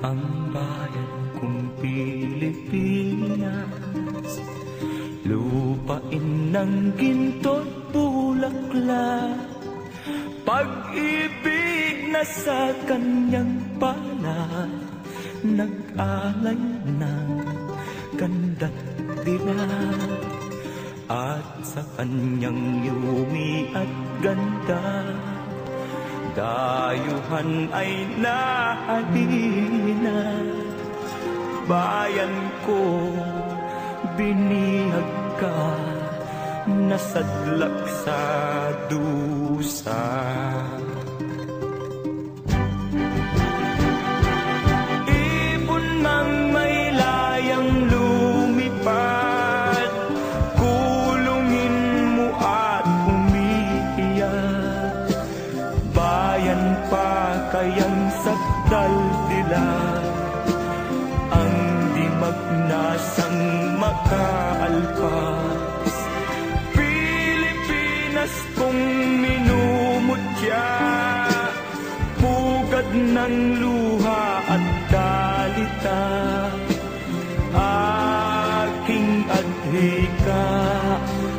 ang bayan kong Pilipinas, lupain ng ginto't bulaklak, pag-ibig na sa kanyang palad, nag-alay ng ganda't dilag, at sa kanyang yumi at ganda, dayuhan ay nahalina. Bayan ko, binihag ka, nasadlak sa dusa. Ibon mang may layang lumipad, kulungin mo at umiiyak. Bayan pa kayang sakdal dilag, ang di magnasang makaalpas. Pilipinas kong minumutya, pugad ng luha at dalita, aking adhika,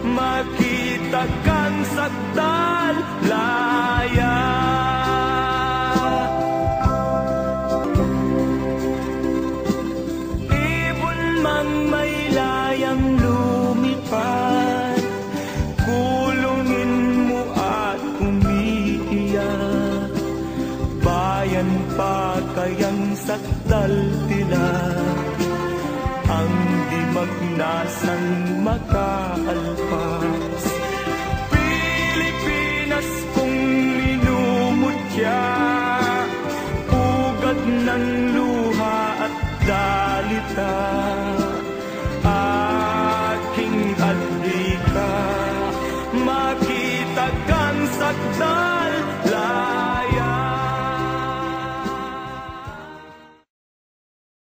makita kang sakdal laya. Ibon mang may layang lumipad, kulungin mo at umiiyak. Bayan pa kayang sakdal dilag, ang di magnasang makaalpas. Pilipinas kong minumutya, pugad ng luha at dalita, aking adhika, makita kang sakdal